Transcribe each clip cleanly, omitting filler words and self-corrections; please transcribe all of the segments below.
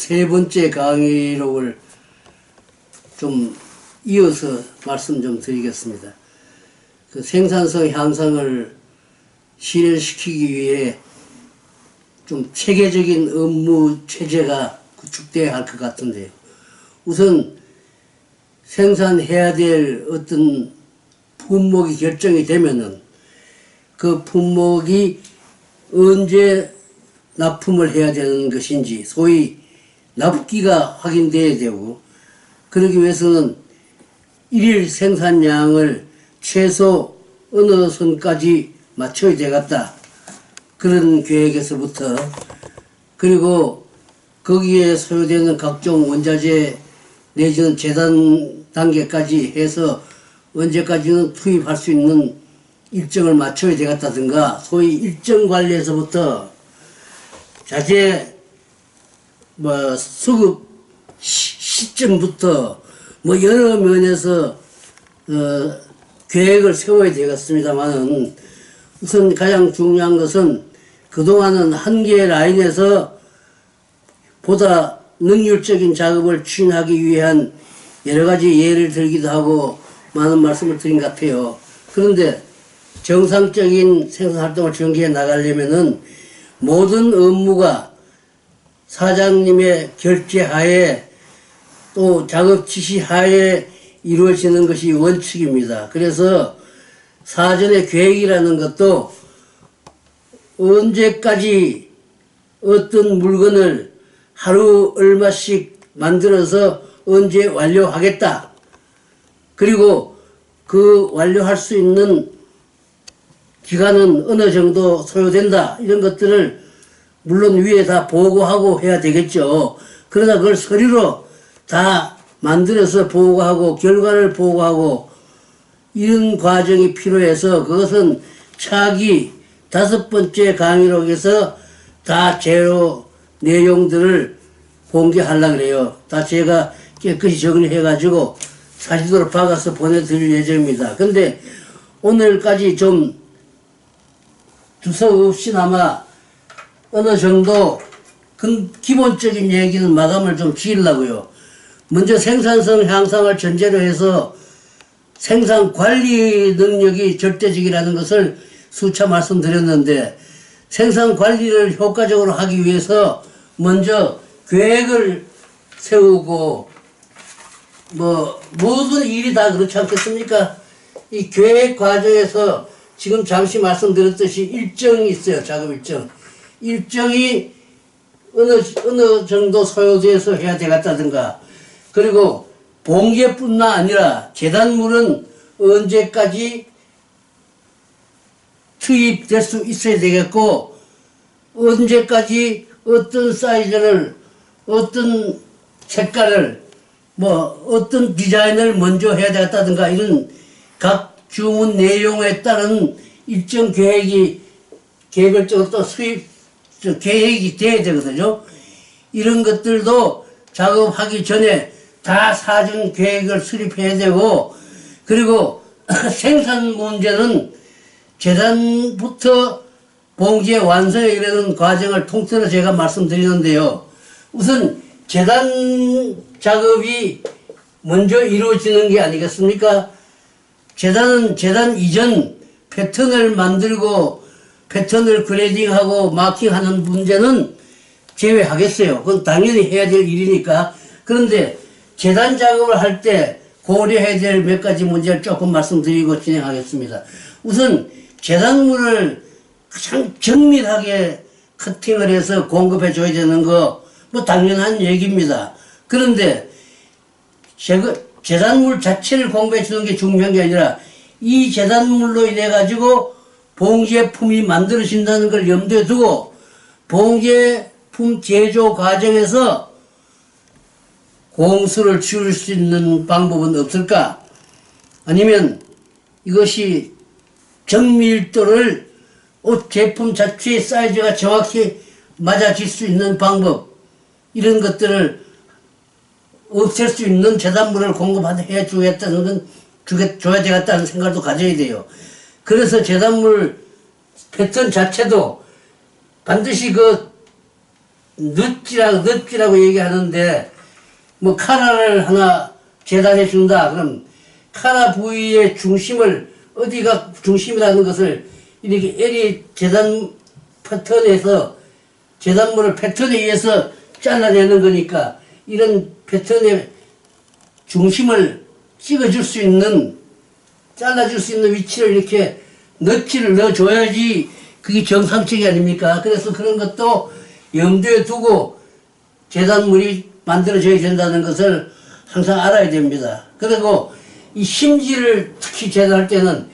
세 번째 강의록을 좀 이어서 말씀 좀 드리겠습니다. 그 생산성 향상을 실현시키기 위해 좀 체계적인 업무 체제가 구축돼야 할 것 같은데요. 우선 생산해야 될 어떤 품목이 결정이 되면은 그 품목이 언제 납품을 해야 되는 것인지 소위 납기가 확인돼야 되고, 그러기 위해서는 일일 생산량을 최소 어느 선까지 맞춰야 되겠다, 그런 계획에서부터, 그리고 거기에 소요되는 각종 원자재 내지는 재단 단계까지 해서 언제까지는 투입할 수 있는 일정을 맞춰야 되겠다든가, 소위 일정 관리에서부터 자재 수급 시점부터 여러 면에서 계획을 세워야 되겠습니다만은, 우선 가장 중요한 것은 그동안은 한 개의 라인에서 보다 능률적인 작업을 추진하기 위한 여러 가지 예를 들기도 하고 많은 말씀을 드린 것 같아요. 그런데 정상적인 생산활동을 전개해 나가려면은 모든 업무가 사장님의 결재하에 또 작업 지시하에 이루어지는 것이 원칙입니다. 그래서 사전에 계획이라는 것도 언제까지 어떤 물건을 하루 얼마씩 만들어서 언제 완료하겠다, 그리고 그 완료할 수 있는 기간은 어느 정도 소요된다, 이런 것들을 물론 위에 다 보고하고 해야 되겠죠. 그러나 그걸 서류로 다 만들어서 보고하고 결과를 보고하고 이런 과정이 필요해서, 그것은 차기 5번째 강의록에서 다 제로 내용들을 공개하려고 그래요. 다 제가 깨끗이 정리해가지고 사진으로 박아서 보내드릴 예정입니다. 근데 오늘까지 좀 두서없이나마 어느 정도 기본적인 얘기는 마감을 좀 지으려고요. 먼저 생산성 향상을 전제로 해서 생산 관리 능력이 절대적이라는 것을 수차 말씀드렸는데, 생산 관리를 효과적으로 하기 위해서 먼저 계획을 세우고, 모든 일이 다 그렇지 않겠습니까? 이 계획 과정에서 지금 잠시 말씀드렸듯이 일정이 있어요. 작업 일정. 일정이 어느 정도 소요돼서 해야 되겠다든가, 그리고 봉제뿐만 아니라 재단물은 언제까지 투입될 수 있어야 되겠고, 언제까지 어떤 사이즈를, 어떤 색깔을, 어떤 디자인을 먼저 해야 되겠다든가, 이런 각 주문 내용에 따른 일정 계획이 개별적으로 또 계획이 돼야 되거든요. 이런 것들도 작업하기 전에 다 사전 계획을 수립해야 되고, 그리고 생산 문제는 재단부터 봉제 완성에 이르는 과정을 통틀어 제가 말씀드리는데요. 우선 재단 작업이 먼저 이루어지는 게 아니겠습니까? 재단은 재단 이전 패턴을 만들고 패턴을 그레이딩하고 마킹하는 문제는 제외하겠어요. 그건 당연히 해야 될 일이니까. 그런데 재단 작업을 할 때 고려해야 될 몇 가지 문제를 조금 말씀드리고 진행하겠습니다. 우선 재단물을 가장 정밀하게 커팅을 해서 공급해 줘야 되는 거 당연한 얘기입니다. 그런데 재단물 자체를 공급해 주는 게 중요한 게 아니라 이 재단물로 인해 가지고 봉제품이 만들어진다는 걸 염두에 두고, 봉제품 제조 과정에서 공수를 줄일 수 있는 방법은 없을까? 아니면 이것이 정밀도를 옷 제품 자체의 사이즈가 정확히 맞아질 수 있는 방법, 이런 것들을 없앨 수 있는 재단물을 공급해 주겠다는 건 줘야 되겠다는 생각도 가져야 돼요. 그래서 재단물 패턴 자체도 반드시 넛지라고 얘기하는데, 뭐, 카라를 하나 재단해 준다. 그럼, 카라 부위의 중심을, 어디가 중심이라는 것을 이렇게 L이 재단 패턴에서, 재단물을 패턴에 의해서 잘라내는 거니까, 이런 패턴의 중심을 찍어줄 수 있는, 잘라줄 수 있는 위치를 이렇게 넛지를 넣어줘야지 그게 정상적이 아닙니까? 그래서 그런 것도 염두에 두고 재단물이 만들어져야 된다는 것을 항상 알아야 됩니다. 그리고 이 심지를 특히 재단할 때는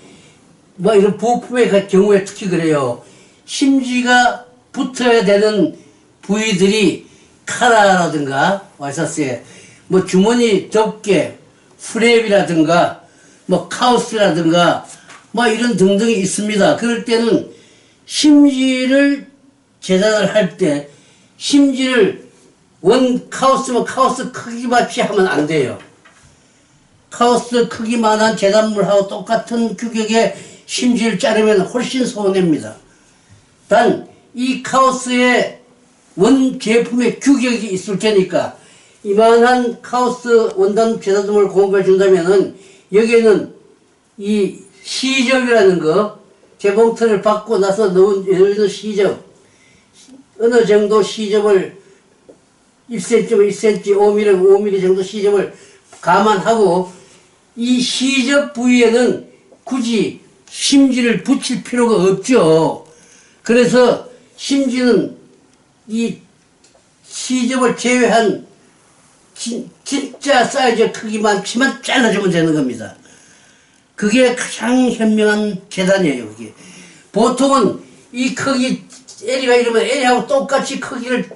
뭐 이런 부품의 경우에 특히 그래요. 심지가 붙어야 되는 부위들이 카라라든가 와이셔츠에 뭐 주머니 접게 프랩이라든가 뭐 카우스라든가 뭐 이런 등등이 있습니다. 그럴 때는 심지를 재단을 할 때 심지를 카우스면 카우스 크기같이 하면 안 돼요. 카우스 크기만한 재단물하고 똑같은 규격의 심지를 자르면 훨씬 손해입니다. 단 이 카우스의 원 제품의 규격이 있을 테니까 이만한 카우스 원단 재단물을 공급해 준다면은 여기에는 이 시접이라는 거 재봉틀을 받고 나서 넣은 시접 어느 정도 시접을 1cm, 1cm, 5mm, 5mm 정도 시접을 감안하고 이 시접 부위에는 굳이 심지를 붙일 필요가 없죠. 그래서 심지는 이 시접을 제외한 진짜 사이즈 크기만치만 잘라주면 되는 겁니다. 그게 가장 현명한 재단이에요. 그게 보통은 이 크기 L이가 이러면 L하고 똑같이 크기를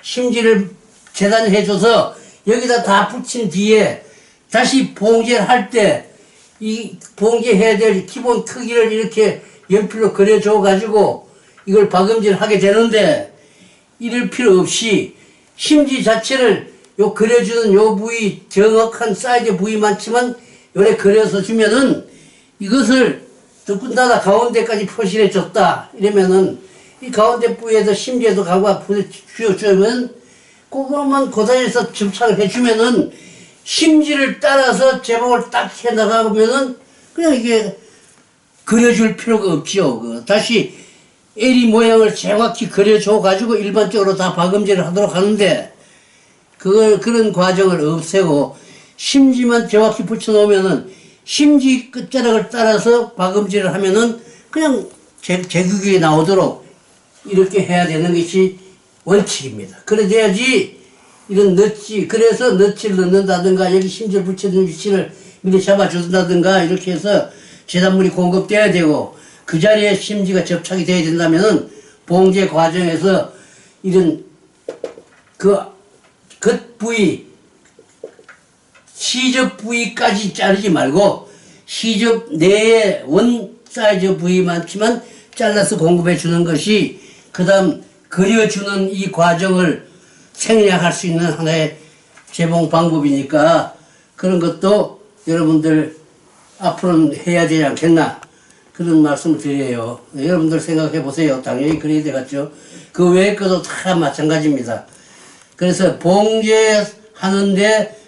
심지를 재단해줘서 여기다 다 붙인 뒤에 다시 봉제를 할 때 이 봉제해야 될 기본 크기를 이렇게 연필로 그려줘 가지고 이걸 박음질을 하게 되는데 이럴 필요 없이 심지 자체를 요 그려주는 요 부위 정확한 사이즈 부위만치만 요래 그려서 주면은 이것을 더군다나 가운데까지 표시해 줬다 이러면은 이 가운데 부위에도 심지에도 가고 주면 그것만 고단해서 접착을 해주면은 심지를 따라서 제목을 딱 해나가면은 그냥 이게 그려줄 필요가 없죠. 다시 L이 모양을 정확히 그려줘 가지고 일반적으로 다 박음질을 하도록 하는데 그런 과정을 없애고 심지만 정확히 붙여놓으면은 심지 끝자락을 따라서 박음질을 하면은 그냥 제규격이 나오도록 이렇게 해야 되는 것이 원칙입니다. 그래야지 이런 넛지, 그래서 넛지를 넣는다든가 여기 심지를 붙여준 위치를 미리 잡아준다든가 이렇게 해서 재단물이 공급돼야 되고 그 자리에 심지가 접착이 돼야 된다면은 봉제 과정에서 이런 겉 부위, 시접 부위까지 자르지 말고 시접 내의 원 사이즈 부위만치만 잘라서 공급해 주는 것이 그 다음 그려주는 이 과정을 생략할 수 있는 하나의 재봉 방법이니까 그런 것도 여러분들 앞으로는 해야 되지 않겠나 그런 말씀을 드려요. 여러분들 생각해 보세요. 당연히 그래야 되겠죠. 그 외의 것도 다 마찬가지입니다. 그래서 봉제하는데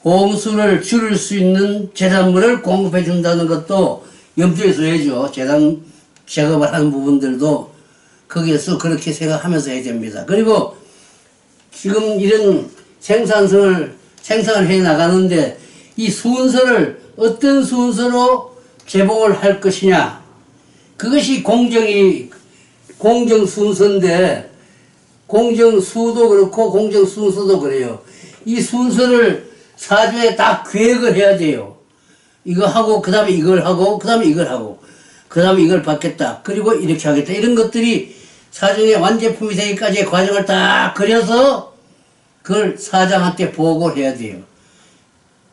공수를 줄일 수 있는 재단물을 공급해 준다는 것도 염두에 둬야죠. 재단 작업을 하는 부분들도 거기에서 그렇게 생각하면서 해야 됩니다. 그리고 지금 이런 생산을 해 나가는데 이 순서를 어떤 순서로 재봉을 할 것이냐 그것이 공정 순서인데 공정수도 그렇고 공정순서도 그래요. 이 순서를 사전에 다 계획을 해야 돼요. 이거 하고 그 다음에 이걸 하고 그 다음에 이걸 하고 그 다음에 이걸 받겠다 그리고 이렇게 하겠다 이런 것들이 사전에 완제품이 되기까지의 과정을 다 그려서 그걸 사장한테 보고를 해야 돼요.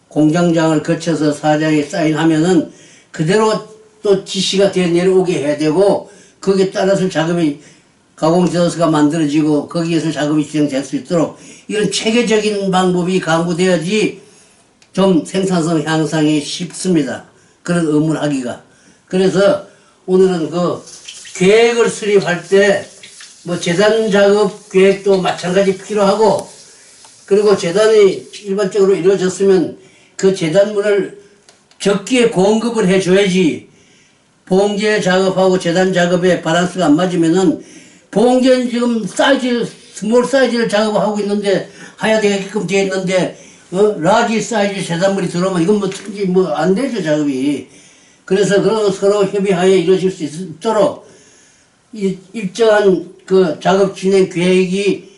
공장장을 거쳐서 사장에 사인하면은 그대로 또 지시가 되어 내려오게 해야 되고 거기에 따라서 작업이 가공제도서가 만들어지고 거기에서 작업이 진행될 수 있도록 이런 체계적인 방법이 강구되어야지 좀 생산성 향상이 쉽습니다. 그런 업무를 하기가. 그래서 오늘은 그 계획을 수립할 때 뭐 재단 작업 계획도 마찬가지 필요하고, 그리고 재단이 일반적으로 이루어졌으면 그 재단물을 적기에 공급을 해줘야지. 보험제 작업하고 재단 작업의 밸런스가 안 맞으면은, 보험제는 지금 사이즈, 스몰 사이즈를 작업하고 있는데, 해야 되게끔 되어 있는데, 라지 사이즈 재단물이 들어오면 이건 뭐 안 되죠, 작업이. 그래서 서로 협의하에 이루어질 수 있도록 일정한 그 작업 진행 계획이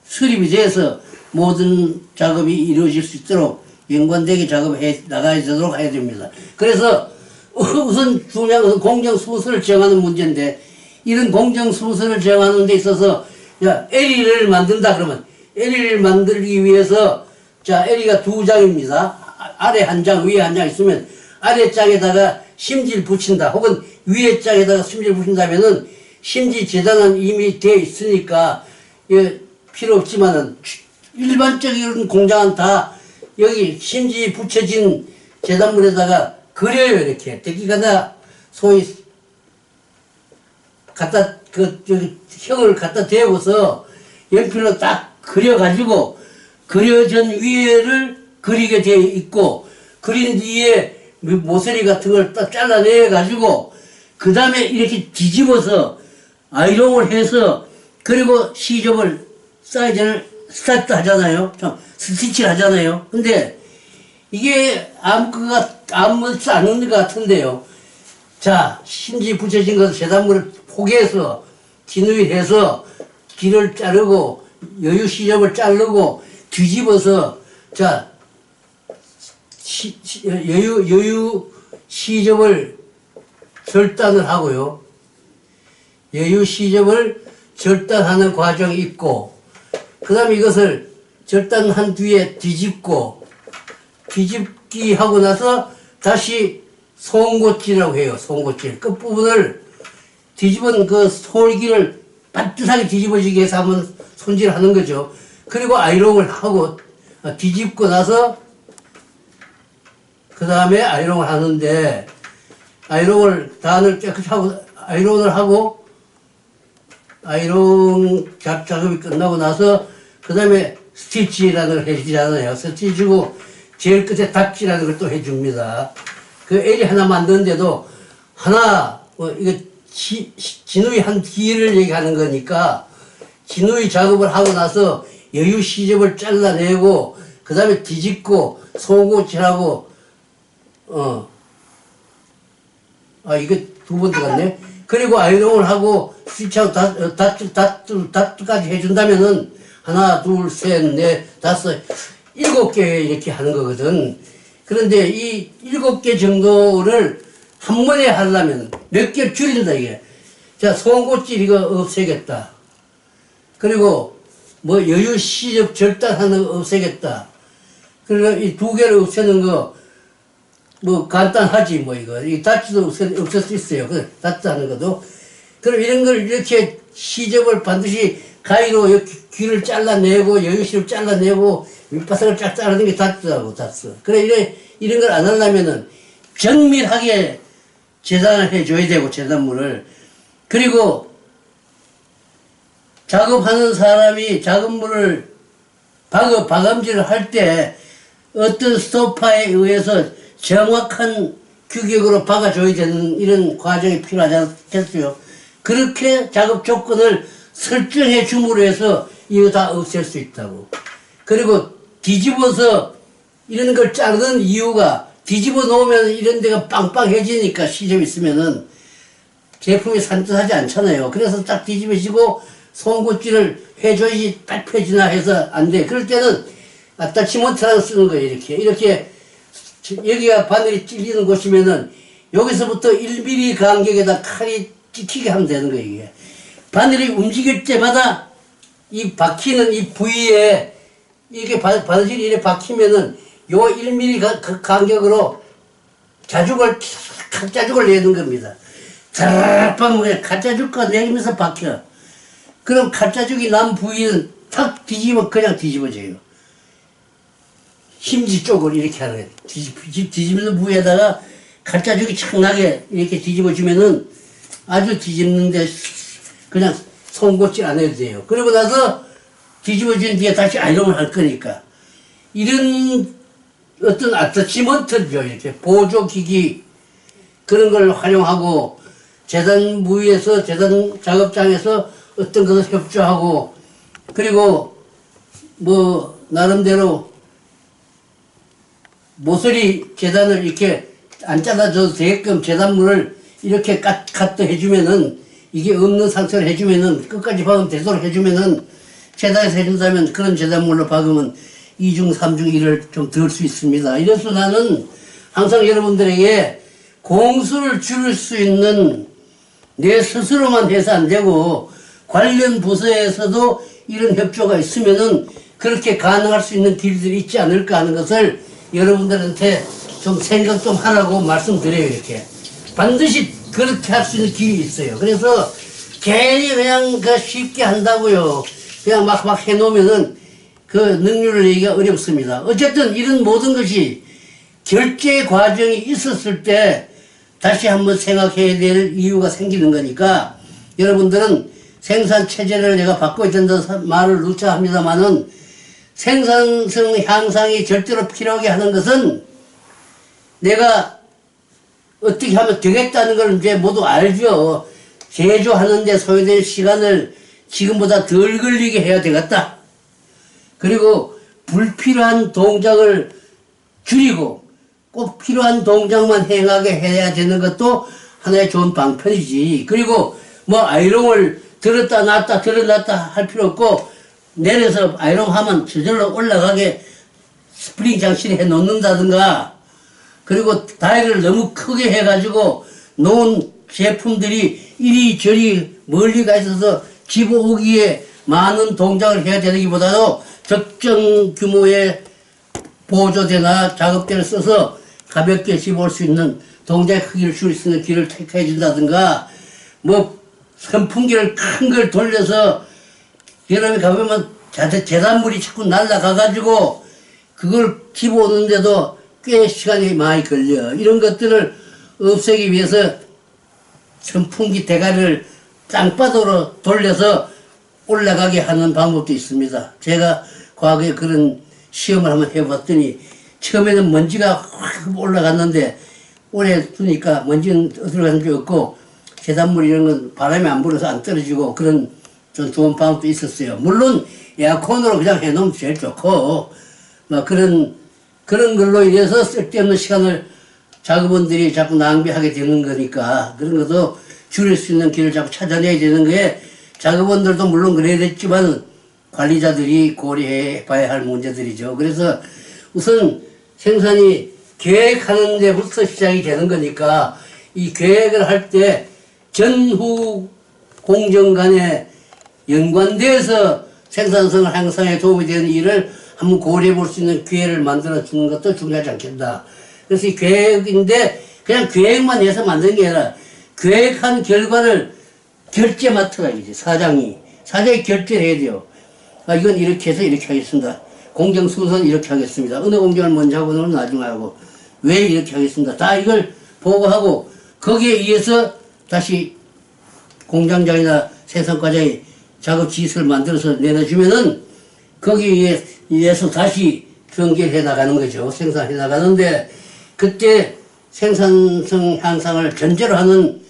수립이 돼서 모든 작업이 이루어질 수 있도록 연관되게 작업해 나가야 되도록 해야 됩니다. 그래서 우선 중요한 것은 공정수부서를 정하는 문제인데, 이런 공정수부서를 정하는 데 있어서 LE를 만든다 그러면 LE를 만들기 위해서 LE가 두 장입니다. 아래 한 장, 위에 한 장 있으면 아래 장에다가 심지를 붙인다. 혹은 위에 장에다가 심지를 붙인다면은 심지 재단은 이미 되어 있으니까 필요 없지만은 일반적인 공장은 다 여기 심지 붙여진 재단물에다가 그려요. 이렇게 대기가다 소위 형을 갖다 대고서 연필로 딱 그려가지고 그려진 위에를 그리게 되어 있고, 그린 뒤에 모서리 같은 걸 딱 잘라내가지고 그 다음에 이렇게 뒤집어서 아이롱을 해서, 그리고 시접을 사이즈를 스타트 하잖아요. 스티치를 하잖아요. 근데 이게 아무렇지 않은 것 같은데요. 자, 심지 붙여진 것을 재단물을 포개서 진위해서 길을 자르고 여유 시접을 자르고 뒤집어서 여유 시접을 절단을 하고요. 여유 시접을 절단하는 과정이 있고, 그 다음에 이것을 절단한 뒤에 뒤집기 하고 나서 다시 송곳질이라고 해요. 송곳질. 끝부분을 뒤집은 그 솔기를 반듯하게 뒤집어지게 해서 한번 손질하는 거죠. 그리고 아이롱을 하고 뒤집고 나서 그 다음에 아이롱을 하는데, 아이롱을 단을 깨끗이 하고 아이롱을 하고 아이롱 작업이 끝나고 나서 그 다음에 스티치라는 걸 해주잖아요. 스티치고 제일 끝에 닥치라는 걸 또 해줍니다. 그 L이 하나 만드는데도 이거 진우이 한 뒤를 얘기하는 거니까, 진우이 작업을 하고 나서 여유 시접을 잘라내고 그 다음에 뒤집고 송곳질하고 이거 두 번 들어갔네. 그리고 아이롱을 하고 스티치하고 다트까지 해준다면은 하나, 둘, 셋, 넷, 다섯, 7개 이렇게 하는 거거든. 그런데 이 7개 정도를 한 번에 하려면 몇 개를 줄인다, 이게. 자, 송곳질 이거 없애겠다. 그리고 뭐 여유 시접 절단하는 거 없애겠다. 그리고 이 두 개를 없애는 거 뭐 간단하지 뭐 이거. 이 다트도 없앨 수 있어요. 그 다트 하는 것도. 그럼 이런 걸 이렇게 시접을 반드시 가위로 귀를 잘라내고 여유 시접 잘라내고 밑바닥을 쫙 자르는 게 다트라고, 다트. 그래, 이런 걸 안 하려면은 정밀하게 재단을 해줘야 되고, 재단물을. 그리고 작업하는 사람이 작업물을 박음질을 할 때 어떤 스토파에 의해서 정확한 규격으로 박아줘야 되는 이런 과정이 필요하지 않겠어요? 그렇게 작업 조건을 설정해 줌으로 해서 이거 다 없앨 수 있다고. 그리고 뒤집어서 이런 걸 자르는 이유가, 뒤집어 놓으면 이런 데가 빵빵해지니까 시접이 있으면은 제품이 산뜻하지 않잖아요. 그래서 딱 뒤집어지고 송곳질을 해줘야지 딱 펴지나 해서 안 돼. 그럴 때는 아타치먼트라고 쓰는 거예요. 이렇게 여기가 바늘이 찔리는 곳이면은 여기서부터 1mm 간격에다 칼이 찍히게 하면 되는 거예요. 이게 바늘이 움직일 때마다 이 박히는 이 부위에 이렇게 바늘이 이렇게 박히면은 요 1mm 간격으로 가짜죽을 내는 겁니다. 자락방 가짜죽과 내면서 박혀. 그럼 가짜죽이 난 부위는 탁 그냥 뒤집어져요. 심지 쪽을 이렇게 하는 거예요. 뒤집는 부위에다가 가짜죽이 착나게 이렇게 뒤집어주면은 아주 뒤집는데 그냥 송곳질 안 해도 돼요. 그러고 나서 뒤집어진 뒤에 다시 아이롱을 할 거니까. 이런 어떤 아타치먼트죠. 이렇게 보조기기 그런 걸 활용하고 재단부에서 재단 작업장에서 어떤 것을 협조하고 그리고 뭐 나름대로 모서리 재단을 이렇게 안 잘라줘도 되게끔 재단물을 이렇게 카트 해주면은 이게 없는 상태로 해주면은 끝까지 박으면 되도록 해주면은 재단에서 해준다면 그런 재단물로 박으면 2중 3중 일을 좀 덜 수 있습니다. 이래서 나는 항상 여러분들에게 공수를 줄일 수 있는 내 스스로만 해서 안 되고 관련 부서에서도 이런 협조가 있으면은 그렇게 가능할 수 있는 길들이 있지 않을까 하는 것을 여러분들한테 좀 생각 좀 하라고 말씀드려요. 이렇게 반드시 그렇게 할 수 있는 길이 있어요. 그래서 괜히 그냥 그 쉽게 한다고요. 그냥 막 해놓으면은 그 능률을 내기가 어렵습니다. 어쨌든 이런 모든 것이 결제 과정이 있었을 때 다시 한번 생각해야 될 이유가 생기는 거니까 여러분들은 생산 체제를 내가 바꿔야 된다는 말을 누차 합니다만은 생산성 향상이 절대로 필요하게 하는 것은 내가 어떻게 하면 되겠다는 걸 이제 모두 알죠. 제조하는데 소요될 시간을 지금보다 덜 걸리게 해야 되겠다. 그리고 불필요한 동작을 줄이고 꼭 필요한 동작만 행하게 해야 되는 것도 하나의 좋은 방편이지. 그리고 뭐 아이롱을 들었다 놨다 들어놨다 할 필요 없고 내려서 아이롱 하면 저절로 올라가게 스프링 장치를 해 놓는다든가 그리고 다이를 너무 크게 해가지고 놓은 제품들이 이리저리 멀리 가 있어서 집어오기에 많은 동작을 해야 되기보다도 적정 규모의 보조대나 작업대를 써서 가볍게 집어올 수 있는 동작의 크기를 줄일 수 있는 길을 택해 준다든가 뭐 선풍기를 큰 걸 돌려서 여름에 가보면 재단물이 자꾸 날아가가지고 그걸 집어오는데도 꽤 시간이 많이 걸려. 이런 것들을 없애기 위해서 선풍기 대가리를 땅바닥으로 돌려서 올라가게 하는 방법도 있습니다. 제가 과거에 그런 시험을 한번 해봤더니 처음에는 먼지가 확 올라갔는데 오래 두니까 먼지는 어디로 가는 게 없고 계단물 이런 건 바람이 안 불어서 안 떨어지고 그런 좀 좋은 방법도 있었어요. 물론 에어컨으로 그냥 해놓으면 제일 좋고 뭐 그런 걸로 인해서 쓸데없는 시간을 작업원들이 자꾸 낭비하게 되는 거니까 그런 것도 줄일 수 있는 길을 자꾸 찾아내야 되는 거에 작업원들도 물론 그래야 됐지만 관리자들이 고려해 봐야 할 문제들이죠. 그래서 우선 생산이 계획하는 데부터 시작이 되는 거니까 이 계획을 할 때 전후 공정 간에 연관돼서 생산성을 향상에 도움이 되는 일을 한번 고려해 볼 수 있는 기회를 만들어 주는 것도 중요하지 않겠나. 그래서 이 계획인데 그냥 계획만 해서 만드는 게 아니라 계획한 결과를 결제 맡아가 이제 사장이 결제를 해야 돼요. 아, 이건 이렇게 해서 이렇게 하겠습니다. 공정 순서는 이렇게 하겠습니다. 어느 공정을 먼저 하고 어느 나중에 하고 왜 이렇게 하겠습니다. 다 이걸 보고하고 거기에 의해서 다시 공장장이나 생산과장이 작업 지시를 만들어서 내려주면은 거기에 의해서 다시 전개해 나가는 거죠. 생산해 나가는데 그때 생산성 향상을 전제로 하는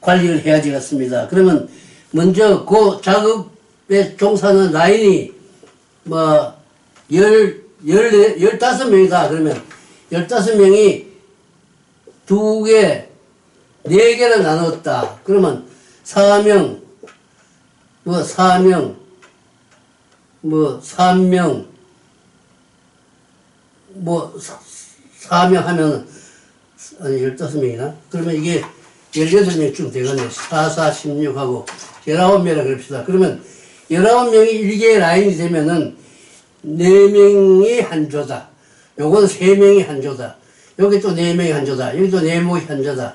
관리를 해야 되겠습니다. 그러면 먼저 그 작업에 종사하는 라인이 뭐 15명이다. 그러면 15명이 2개, 4개를 나눴다. 그러면 4명, 3명, 4명 하면, 아니, 15명이나? 그러면 이게 18명쯤 되겠네. 4, 16하고 19명이라 그럽시다. 그러면 19명이 1개의 라인이 되면은 4명이 한 조다. 요건 3명이 한 조다. 여기 또 4명이 한 조다. 여기 또 4명이 한 조다.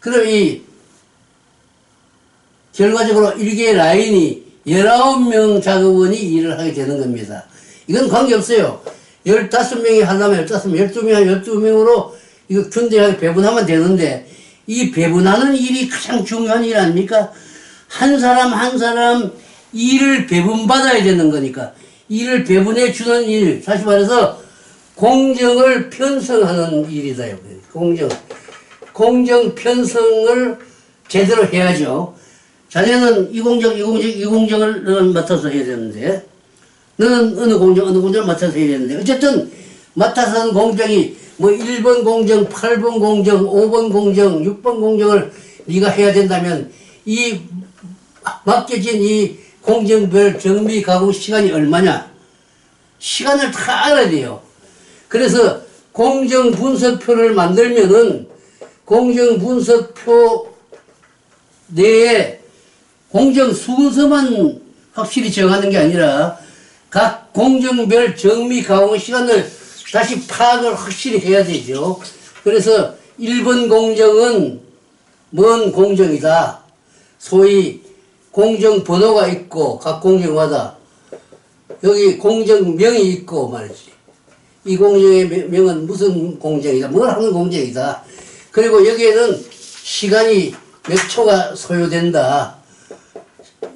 그럼 이 결과적으로 1개의 라인이 19명 작업원이 일을 하게 되는 겁니다. 이건 관계없어요. 15명이 하려면 15명, 12명, 12명으로 이거 균등하게 배분하면 되는데 이 배분하는 일이 가장 중요한 일 아닙니까? 한 사람 한 사람 일을 배분받아야 되는 거니까 일을 배분해 주는 일, 다시 말해서 공정을 편성하는 일이다. 공정 편성을 제대로 해야죠. 자네는 이 공정을 너는 맡아서 해야 되는데, 너는 어느 공정을 맡아서 해야 되는데, 어쨌든 맡아서 하는 공정이 뭐 1번 공정, 8번 공정, 5번 공정, 6번 공정을 네가 해야 된다면 이 맡겨진 이 공정별 정비 가공 시간이 얼마냐? 시간을 다 알아야 돼요. 그래서 공정 분석표를 만들면은 공정 분석표 내에 공정 순서만 확실히 정하는 게 아니라 각 공정별 정비 가공 시간을 다시 파악을 확실히 해야 되죠. 그래서 1번 공정은 뭔 공정이다. 소위 공정 번호가 있고 각 공정마다 여기 공정명이 있고 말이지. 이 공정의 명은 무슨 공정이다. 뭘 하는 공정이다. 그리고 여기에는 시간이 몇 초가 소요된다.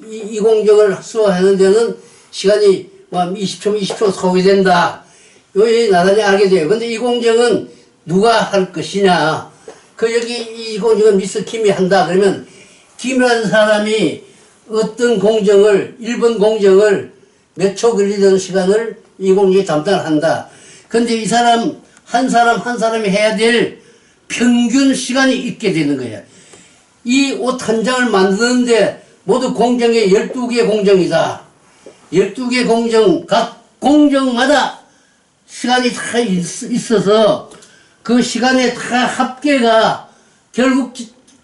이 공정을 수행하는 데는 시간이 20초 소요된다. 요게 나란히 알게 돼요. 근데 이 공정은 누가 할 것이냐. 여기 이 공정은 미스 김이 한다. 그러면 김이라는 사람이 어떤 공정을, 1번 공정을 몇 초 걸리는 시간을 이 공정이 담당을 한다. 근데 이 사람, 한 사람이 해야 될 평균 시간이 있게 되는 거야. 이 옷 한 장을 만드는데 모두 공정에 12개 공정이다. 12개 공정, 각 공정마다 시간이 다 있어서 그 시간에 다 합계가 결국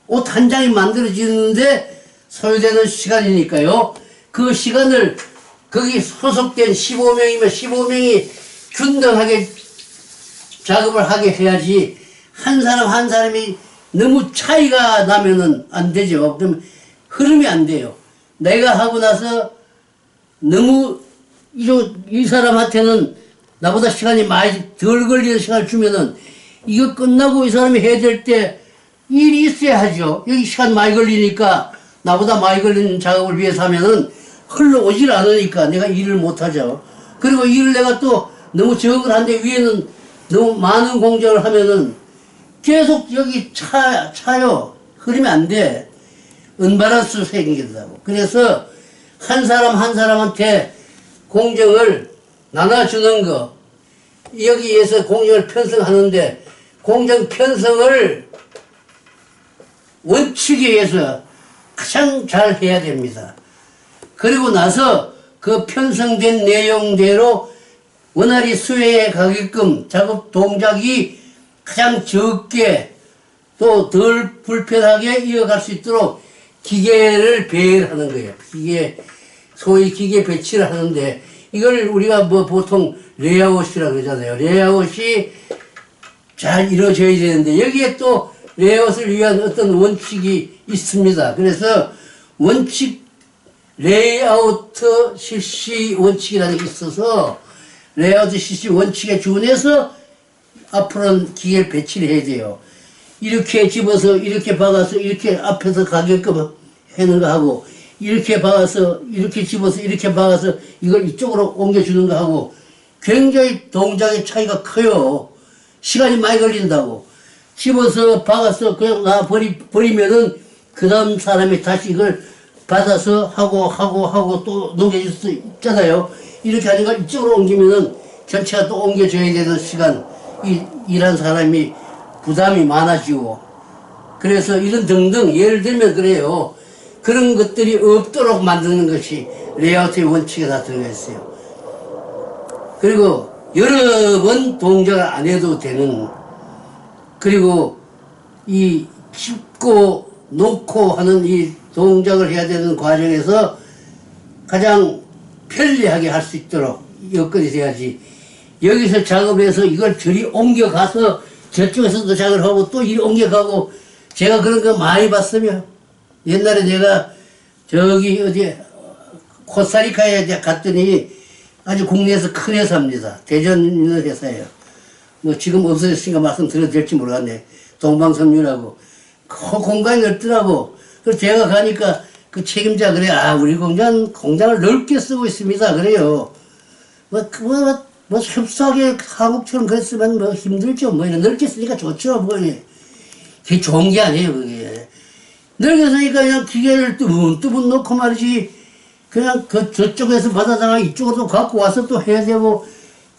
옷 한 장이 만들어지는데 소요되는 시간이니까요. 그 시간을 거기 소속된 15명이면 15명이 균등하게 작업을 하게 해야지 한 사람이 너무 차이가 나면은 안 되죠. 그럼 흐름이 안 돼요. 내가 하고 나서 너무 이 사람한테는 나보다 시간이 많이 덜 걸리는 시간을 주면은 이거 끝나고 이 사람이 해야 될 때 일이 있어야 하죠. 여기 시간 많이 걸리니까 나보다 많이 걸리는 작업을 위해서 하면은 흘러오질 않으니까 내가 일을 못 하죠. 그리고 일을 내가 또 너무 적을 한데 위에는 너무 많은 공정을 하면은 계속 여기 차요. 흐르면 안 돼. 언밸런스 생긴다고. 그래서 한 사람한테 공정을 나눠주는 거. 여기에서 공정을 편성하는데 공정 편성을 원칙에 의해서 가장 잘 해야 됩니다. 그리고 나서 그 편성된 내용대로 원활히 수행해 가게끔 작업 동작이 가장 적게 또 덜 불편하게 이어갈 수 있도록 기계를 배열하는 거예요. 소위 기계 배치를 하는데 이걸 우리가 뭐 보통 레이아웃이라고 그러잖아요. 레이아웃이 잘 이루어져야 되는데 여기에 또 레이아웃을 위한 어떤 원칙이 있습니다. 그래서 원칙 레이아웃 실시 원칙이라는 게 있어서 레이아웃 실시 원칙에 준해서 앞으로는 기계를 배치를 해야 돼요. 이렇게 집어서 이렇게 박아서 이렇게 앞에서 가게끔 하는 거 하고 이렇게 박아서 이렇게 집어서 이렇게 박아서 이걸 이쪽으로 옮겨주는 거 하고 굉장히 동작의 차이가 커요. 시간이 많이 걸린다고. 집어서 박아서 그냥 버리면은 그 다음 사람이 다시 이걸 받아서 하고 또 넘겨줄 수 있잖아요. 이렇게 하는 걸 이쪽으로 옮기면은 전체가 또 옮겨줘야 되는 시간, 일한 사람이 부담이 많아지고. 그래서 이런 등등 예를 들면 그래요. 그런 것들이 없도록 만드는 것이 레이아웃의 원칙에 다 들어가 있어요. 그리고 여러 번 동작을 안 해도 되는, 그리고 이 짚고 놓고 하는 이 동작을 해야 되는 과정에서 가장 편리하게 할 수 있도록 여건이 돼야지. 여기서 작업을 해서 이걸 저리 옮겨가서 저쪽에서도 작업을 하고 또 이리 옮겨가고, 제가 그런 거 많이 봤으면 옛날에 내가 저기 어디 코스타리카에 갔더니 아주 국내에서 큰 회사입니다. 대전 있는 회사예요. 뭐 지금 없어졌으니까 말씀드려도 될지 모르겠네. 동방섬유라고. 그 공간이 넓더라고. 그래서 제가 가니까 그 책임자 그래, 아, 우리 공장을 넓게 쓰고 있습니다. 그래요. 협소하게 한국처럼 그랬으면 뭐 힘들죠. 뭐, 넓게 쓰니까 좋죠. 뭐, 그게 좋은 게 아니에요, 그게. 넓게 쓰니까 그냥 기계를 뜨문 놓고 말이지, 그냥 저쪽에서 받아다가 이쪽으로 갖고 와서 또 해야 되고,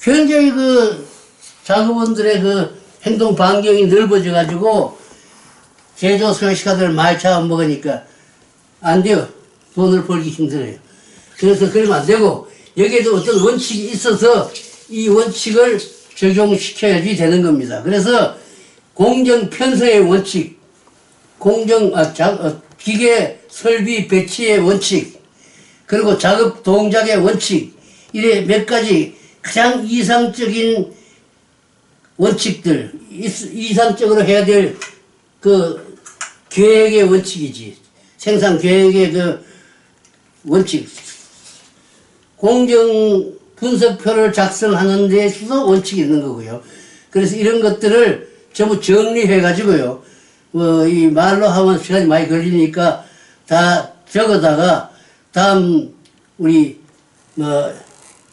굉장히 작업원들의 행동 반경이 넓어져가지고, 제조 소식가들 많이 잡아먹으니까, 안 돼요. 돈을 벌기 힘들어요. 그래서 그러면 안 되고, 여기에도 어떤 원칙이 있어서 이 원칙을 적용시켜야지 되는 겁니다. 그래서 공정 편성의 원칙, 기계 설비 배치의 원칙, 그리고 작업 동작의 원칙, 이래 몇 가지 가장 이상적인 원칙들, 이상적으로 해야 될 계획의 원칙이지. 생산 계획의 원칙. 공정 분석표를 작성하는 데 있어서 원칙이 있는 거고요. 그래서 이런 것들을 전부 정리해가지고요. 이 말로 하면 시간이 많이 걸리니까 다 적어다가 다음 우리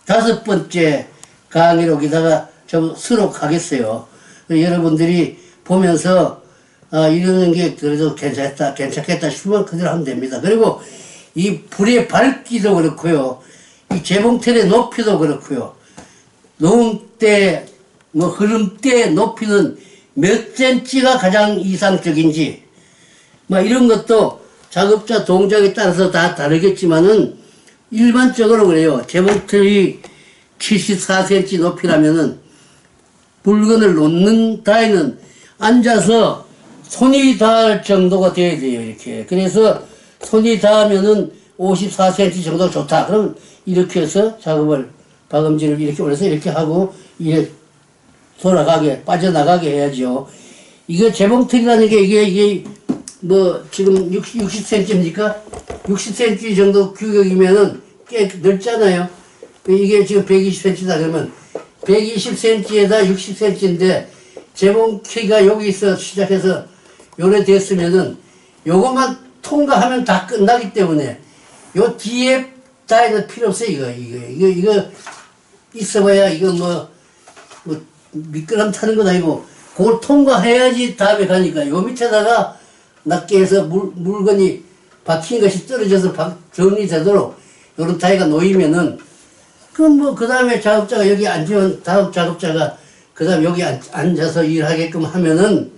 5번째 강의로 여기다가 좀 수록하겠어요. 여러분들이 보면서 이러는 게 그래도 괜찮겠다 싶으면 그대로 하면 됩니다. 그리고 이 불의 밝기도 그렇고요. 이 재봉틀의 높이도 그렇고요. 녹음대, 흐름대 높이는 몇 센치가 가장 이상적인지, 이런 것도 작업자 동작에 따라서 다 다르겠지만은, 일반적으로 그래요. 재봉틀이 74cm 높이라면은, 물건을 놓는 다에는 앉아서 손이 닿을 정도가 돼야 돼요, 이렇게. 그래서 손이 닿으면은 54cm 정도 좋다. 그럼 이렇게 해서 작업을, 박음질을 이렇게 올려서 이렇게 하고, 이렇게 빠져나가게 해야죠. 이거 재봉틀이라는 게 이게 지금 60cm입니까? 60cm 정도 규격이면은 꽤 넓잖아요. 이게 지금 120cm다 그러면 120cm에다 60cm인데 재봉 키가 여기서 시작해서 요래 됐으면은 요것만 통과하면 다 끝나기 때문에 요 뒤에 다이는 필요 없어요. 이거 있어봐야 이거 미끄럼 타는 건 아니고 그걸 통과해야지 다음에 가니까 요 밑에다가 낮게 해서 물건이 박힌 것이 떨어져서 정리되도록 요런 타이가 놓이면은 그럼 그 다음에 작업자가 여기 앉으면 다음 작업자가 그 다음 여기 앉아서 일하게끔 하면은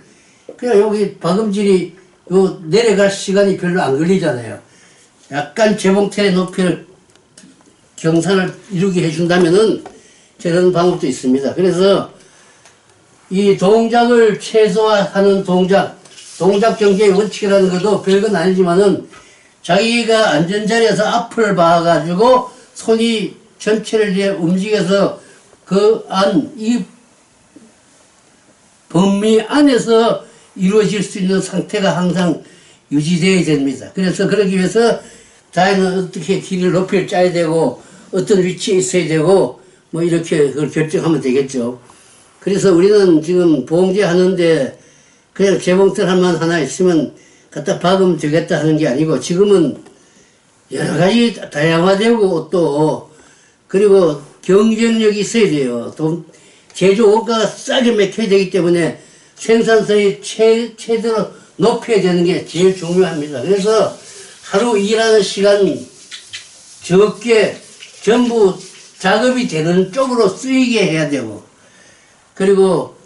그냥 여기 박음질이 내려갈 시간이 별로 안 걸리잖아요. 약간 재봉틀의 높이를 경산을 이루게 해준다면은 저런 방법도 있습니다. 그래서 이 동작을 최소화하는 동작 경제의 원칙이라는 것도 별건 아니지만은 자기가 앉은 자리에서 앞을 봐가지고 손이 전체를 움직여서 이 범위 안에서 이루어질 수 있는 상태가 항상 유지되어야 됩니다. 그래서 그러기 위해서 자기는 어떻게 길이를 높이를 짜야 되고 어떤 위치에 있어야 되고 이렇게 그걸 결정하면 되겠죠. 그래서 우리는 지금 봉제 하는데 그냥 재봉틀 하나 있으면 갖다 박으면 되겠다 하는 게 아니고 지금은 여러 가지 다양화되고 또 그리고 경쟁력이 있어야 돼요. 제조 원가가 싸게 맥혀야 되기 때문에 생산성이 최대로 높여야 되는 게 제일 중요합니다. 그래서 하루 일하는 시간 적게 전부 작업이 되는 쪽으로 쓰이게 해야 되고 그리고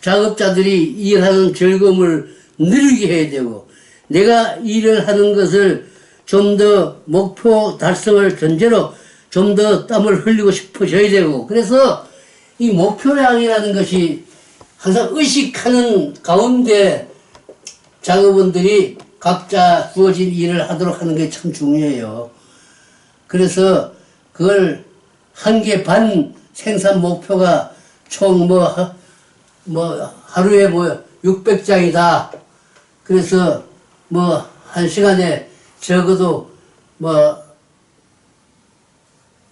작업자들이 일하는 즐거움을 누리게 해야 되고 내가 일을 하는 것을 좀 더 목표 달성을 전제로 좀 더 땀을 흘리고 싶어져야 되고 그래서 이 목표량이라는 것이 항상 의식하는 가운데 작업원들이 각자 주어진 일을 하도록 하는 게 참 중요해요. 그래서 그걸 1개 반 생산 목표가 총 하루에 600장이다. 그래서 1시간에 적어도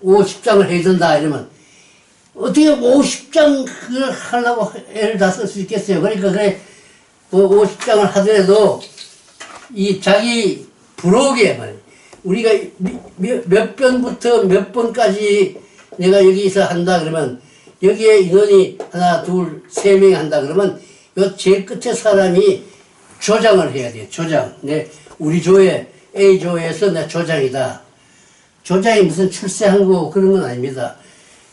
50장을 해야 된다 이러면 어떻게 50장 그걸 하려고 애를 다 쓸 수 있겠어요. 그러니까 50장을 하더라도 이 자기 부록에 말이야. 우리가 몇 번부터 몇 번까지 내가 여기서 한다 그러면 여기에 인원이 하나, 둘, 세 명이 한다 그러면 요 제일 끝에 사람이 조장을 해야 돼. 조장. 우리 조에 A조에서 내 조장이다. 조장이 무슨 출세한 거 그런 건 아닙니다.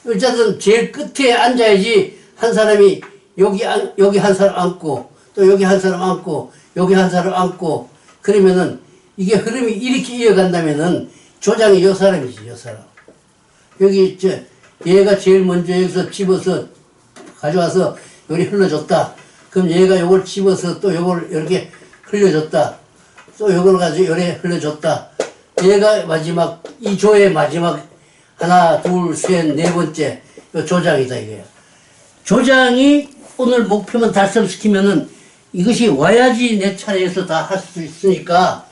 어쨌든 제일 끝에 앉아야지 한 사람이 여기 한 사람 앉고 또 여기 한 사람 앉고 여기 한 사람 앉고 그러면은 이게 흐름이 이렇게 이어간다면은 조장이 요 사람이지, 요 사람. 여기 얘가 제일 먼저 여기서 집어서 가져와서 여기 흘러줬다. 그럼 얘가 요걸 집어서 또 요걸 이렇게 흘려줬다. 또 요걸 가지고 요래 흘려줬다. 얘가 마지막, 이 조의 마지막 하나, 둘, 셋, 네 번째 요 조장이다 이거야. 조장이 오늘 목표만 달성시키면은 이것이 와야지 내 차례에서 다 할 수 있으니까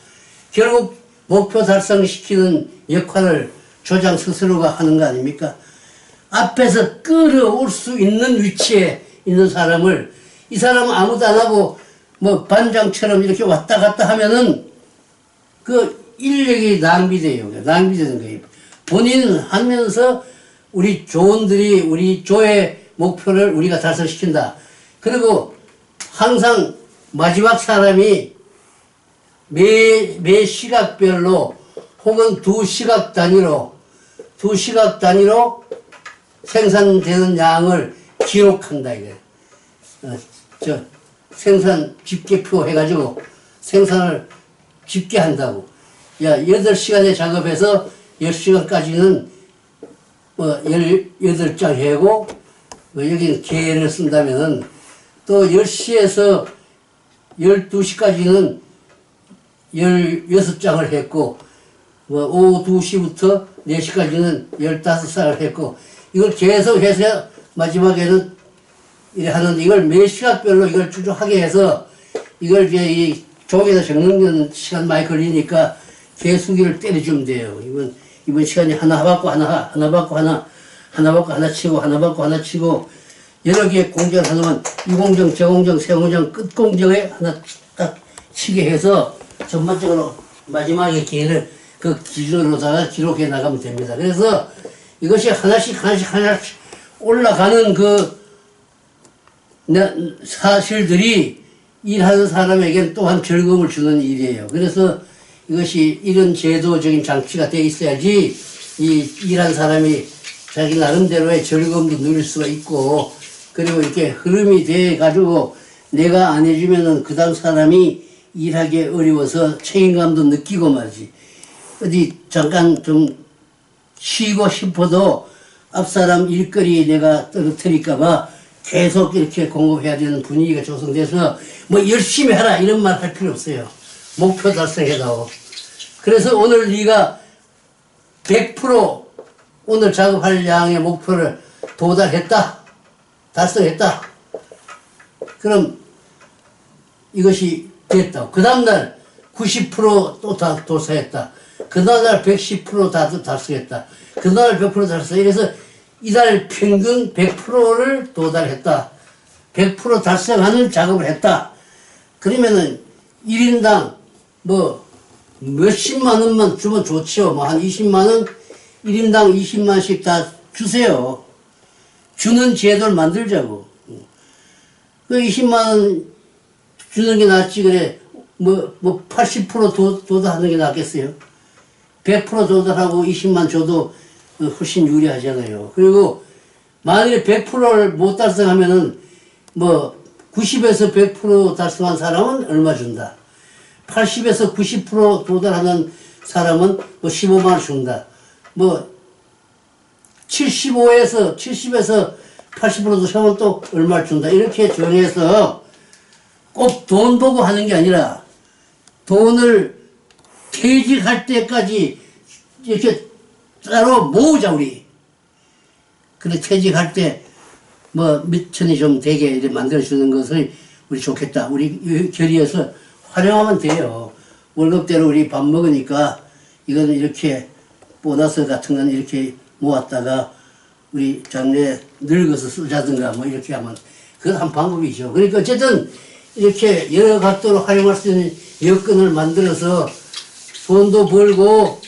결국 목표 달성시키는 역할을 조장 스스로가 하는 거 아닙니까? 앞에서 끌어올 수 있는 위치에 있는 사람을 이 사람은 아무도 안 하고 뭐 반장처럼 이렇게 왔다 갔다 하면은 그 인력이 낭비돼요. 낭비되는 거예요. 본인은 하면서 우리 조원들이 우리 조의 목표를 우리가 달성시킨다. 그리고 항상 마지막 사람이 매 시각별로 혹은 두 시각 단위로 생산되는 양을 기록한다 이거예요. 생산 집계표 해가지고 생산을 집계한다고. 야, 8시간에 작업해서 10시간까지는 뭐 18장 해고 뭐 여기는 개를 쓴다면은 또 10시에서 12시까지는 16장을 했고 뭐 오후 2시부터 4시까지는 15장을 했고 이걸 계속 해서 마지막에는 이래 하는데 이걸 매 시각별로 이걸 추적하게 해서 이걸 이제 이 종이에다 적는 시간 많이 걸리니까 개수기를 때려주면 돼요. 이번 시간에 하나 받고 하나 받고 하나 받고 하나 치고 하나 받고 하나 치고 여러 개의 공정을 하면 이 공정, 저 공정, 세 공정 끝 공정에 하나 딱 치게 해서 전반적으로 마지막에 기회를 그 기준으로다가 기록해 나가면 됩니다. 그래서 이것이 하나씩 올라가는 그 사실들이 일하는 사람에게는 또한 즐거움을 주는 일이에요. 그래서 이것이 이런 제도적인 장치가 돼 있어야지 이 일한 사람이 자기 나름대로의 즐거움도 누릴 수가 있고 그리고 이렇게 흐름이 돼 가지고 내가 안 해주면은 그 다음 사람이 일하기 어려워서 책임감도 느끼고 말이지. 어디 잠깐 좀 쉬고 싶어도 앞사람 일거리 내가 떨어뜨릴까봐 계속 이렇게 공급해야 되는 분위기가 조성돼서 뭐 열심히 하라 이런 말 할 필요 없어요. 목표 달성해다오. 그래서 오늘 네가 100% 오늘 작업할 양의 목표를 도달했다. 달성했다. 그럼 이것이 됐다. 그 다음날 90%또 다 도달했다. 그 다음날 110% 다 달성했다. 그 다음날 100% 달성. 이래서 이달 평균 100%를 도달했다. 100% 달성하는 작업을 했다. 그러면은 1인당 뭐 몇십만 원만 주면 좋지요. 뭐 한 20만 원, 1인당 20만씩 다 주세요. 주는 제도를 만들자고. 그 20만 원 주는 게 낫지 그래. 뭐 80% 도달하는 게 낫겠어요. 100% 도달하고 20만 줘도 훨씬 유리하잖아요. 그리고 만일에 100%를 못 달성하면은 뭐 90에서 100% 달성한 사람은 얼마 준다. 80에서 90% 도달하는 사람은 뭐 15만 원 준다. 뭐 70에서 80% 도달하면 또 얼마 준다. 이렇게 정해서 꼭 돈 보고 하는 게 아니라 돈을 퇴직할 때까지 이렇게 따로 모으자 우리. 그래 퇴직할 때 뭐 몇 천이 좀 되게 이렇게 만들어주는 것을 우리 좋겠다. 우리 결의해서 활용하면 돼요. 월급대로 우리 밥 먹으니까 이거는 이렇게 보너스 같은 건 이렇게 모았다가 우리 장래 늙어서 쓰자든가 뭐 이렇게 하면 그건 한 방법이죠. 그러니까 어쨌든 이렇게 여러 각도로 활용할 수 있는 여건을 만들어서 돈도 벌고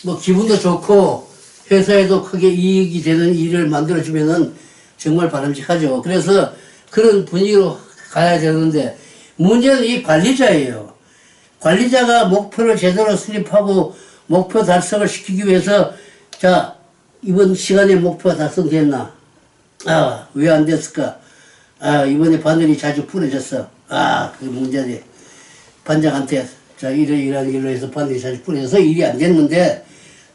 뭐 기분도 좋고 회사에도 크게 이익이 되는 일을 만들어주면은 정말 바람직하죠. 그래서 그런 분위기로 가야 되는데 문제는 이 관리자예요. 관리자가 목표를 제대로 수립하고 목표 달성을 시키기 위해서 자 이번 시간에 목표가 달성됐나? 아 왜 안 됐을까? 아 이번에 바늘이 자주 부러졌어. 아 그게 문제지. 반장한테 자 이러이러한 일로 해서 바늘이 자주 부러져서 일이 안 됐는데